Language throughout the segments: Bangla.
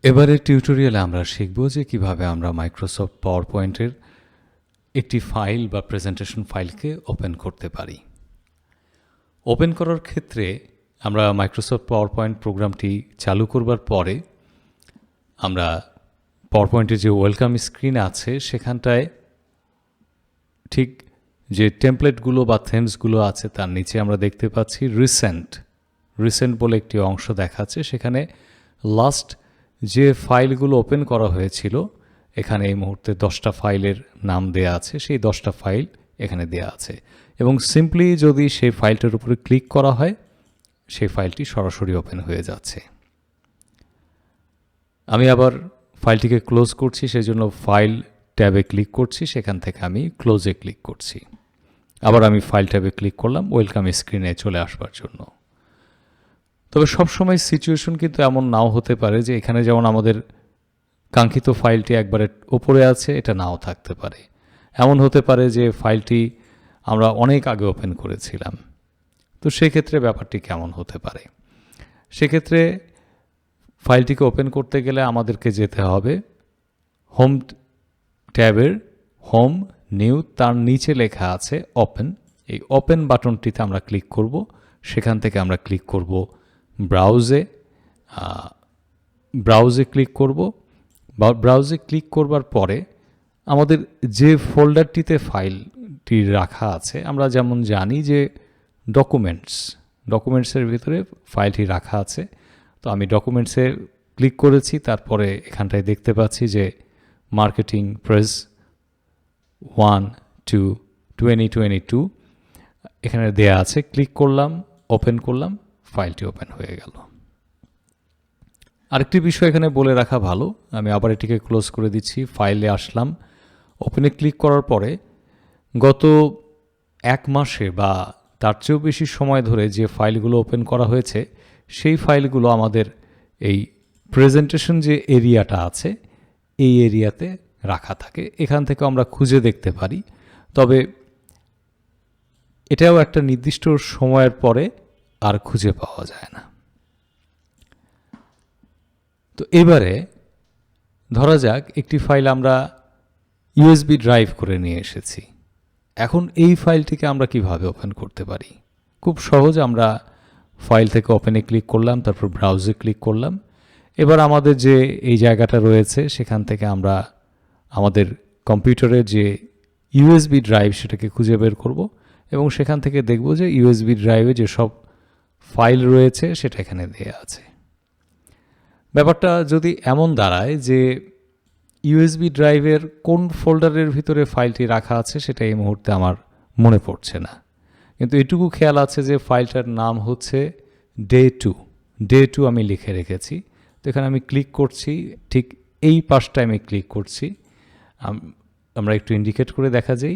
এবারের টিউটোরিয়ালে আমরা শিখব যে কিভাবে আমরা মাইক্রোসফট পাওয়ার পয়েন্টের একটি ফাইল বা প্রেজেন্টেশন ফাইলকে ওপেন করতে পারি। ওপেন করার ক্ষেত্রে আমরা মাইক্রোসফট পাওয়ার পয়েন্ট প্রোগ্রামটি চালু করবার পরে আমরা পাওয়ার পয়েন্টের যে ওয়েলকাম স্ক্রিন আছে সেখানটায় ঠিক যে টেমপ্লেটগুলো বা থেমসগুলো আছে তার নিচে আমরা দেখতে পাচ্ছি রিসেন্ট বলে একটি অংশ দেখাচ্ছে। সেখানে লাস্ট যে ফাইলগুলো ওপেন করা হয়েছিল এখানে এই মুহূর্তে 10টা ফাইলের নাম দেয়া আছে, সেই 10টা ফাইল এখানে দেয়া আছে এবং সিম্পলি যদি সেই ফাইলটার উপরে ক্লিক করা হয় সেই ফাইলটি সরাসরি ওপেন হয়ে যাচ্ছে। আমি আবার ফাইলটিকে ক্লোজ করছি, সেজন্য ফাইল ট্যাবে ক্লিক করছি, সেখান থেকে আমি ক্লোজে ক্লিক করছি। আবার আমি ফাইল ট্যাবে ক্লিক করলাম ওয়েলকাম স্ক্রিনে চলে আসবার জন্য। তবে সবসময় সিচুয়েশন কিন্তু এমন নাও হতে পারে যে এখানে যেমন আমাদের কাঙ্ক্ষিত ফাইলটি একবারে ওপরে আছে, এটা নাও থাকতে পারে। এমন হতে পারে যে ফাইলটি আমরা অনেক আগে ওপেন করেছিলাম, তো সেক্ষেত্রে ব্যাপারটি কেমন হতে পারে। সেক্ষেত্রে ফাইলটিকে ওপেন করতে গেলে আমাদেরকে যেতে হবে হোম ট্যাবের হোম নিউ, তার নিচে লেখা আছে ওপেন। এই ওপেন বাটনটিতে আমরা ক্লিক করব। সেখান থেকে আমরা ক্লিক করব ব্রাউজে ক্লিক করব। ব্রাউজে ক্লিক করবার পরে আমাদের যে ফোল্ডারটিতে ফাইলটি রাখা আছে, আমরা যেমন জানি যে ডকুমেন্টসের ভিতরে ফাইলটি রাখা আছে। তো আমি ডকুমেন্টসে ক্লিক করেছি, তারপরে এখানটায় দেখতে পাচ্ছি যে মার্কেটিং প্রেস 1/2/2022 এখানে দেয়া আছে। ক্লিক করলাম, ওপেন করলাম, ফাইলটি ওপেন হয়ে গেল। আরেকটি বিষয় এখানে বলে রাখা ভালো, আমি আবার এটিকে ক্লোজ করে দিচ্ছি। ফাইলে আসলাম, ওপেনে ক্লিক করার পরে গত 1 মাসে বা তার চেয়েও বেশি সময় ধরে যে ফাইলগুলো ওপেন করা হয়েছে সেই ফাইলগুলো আমাদের এই প্রেজেন্টেশন যে এরিয়াটা আছে এই এরিয়াতে রাখা থাকে। এখান থেকে আমরা খুঁজে দেখতে পারি, তবে এটাও একটা নির্দিষ্ট সময়ের পরে আর খুঁজে পাওয়া যায় না। তো এবারে ধরা যাক একটি ফাইল আমরা ইউএসবি ড্রাইভ করে নিয়ে এসেছি। এখন এই ফাইলটিকে আমরা কিভাবে ওপেন করতে পারি? খুব সহজ, আমরা ফাইল থেকে ওপেনে ক্লিক করলাম, তারপর ব্রাউজে ক্লিক করলাম। এবার আমাদের যে এই জায়গাটা রয়েছে সেখান থেকে আমরা আমাদের কম্পিউটারের যে ইউএসবি ড্রাইভ সেটাকে খুঁজে বের করব এবং সেখান থেকে দেখব যে ইউএসবি ড্রাইভে যেসব ফাইল রয়েছে সেটা এখানে দেয়া আছে। ব্যাপারটা যদি এমন দাঁড়ায় যে ইউএসবি ড্রাইভের কোন ফোল্ডারের ভিতরে ফাইলটি রাখা আছে সেটা এই মুহূর্তে আমার মনে পড়ছে না, কিন্তু এটুকু খেয়াল আছে যে ফাইলটার নাম হচ্ছে ডে টু আমি লিখে রেখেছি। তো এখানে আমি ক্লিক করছি, ঠিক এই পাশটায় আমি ক্লিক করছি। আমরা একটু ইন্ডিকেট করে দেখা যাই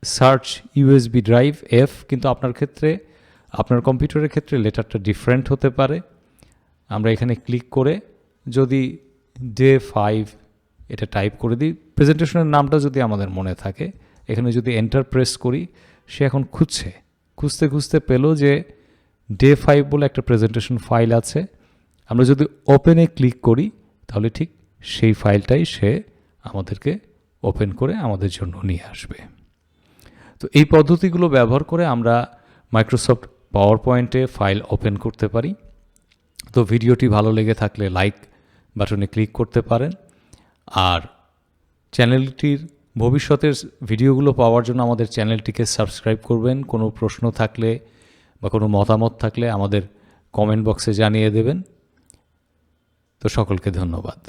সার্চ ইউএসবি ড্রাইভ এফ, কিন্তু আপনার ক্ষেত্রে আপনার কম্পিউটারের ক্ষেত্রে লেটারটা ডিফারেন্ট হতে পারে। আমরা এখানে ক্লিক করে যদি ডে 5 এটা টাইপ করে দিই, প্রেজেন্টেশনের নামটা যদি আমাদের মনে থাকে, এখানে যদি এন্টার প্রেস করি, সে এখন খুঁজতে পেল যে ডে 5 বলে একটা প্রেজেন্টেশন ফাইল আছে। আমরা যদি ওপেনে ক্লিক করি তাহলে ঠিক সেই ফাইলটাই সে আমাদেরকে ওপেন করে আমাদের জন্য নিয়ে আসবে। তো এই পদ্ধতিগুলো ব্যবহার করে আমরা মাইক্রোসফট পাওয়ার পয়েন্টে ফাইল ওপেন করতে পারি। তো ভিডিওটি ভালো লেগে থাকলে লাইক বাটনে ক্লিক করতে পারেন, আর চ্যানেলটির ভবিষ্যতের ভিডিওগুলো পাওয়ার জন্য আমাদের চ্যানেলটিকে সাবস্ক্রাইব করবেন। কোনো প্রশ্ন থাকলে বা কোনো মতামত থাকলে আমাদের কমেন্ট বক্সে জানিয়ে দেবেন। তো সকলকে ধন্যবাদ।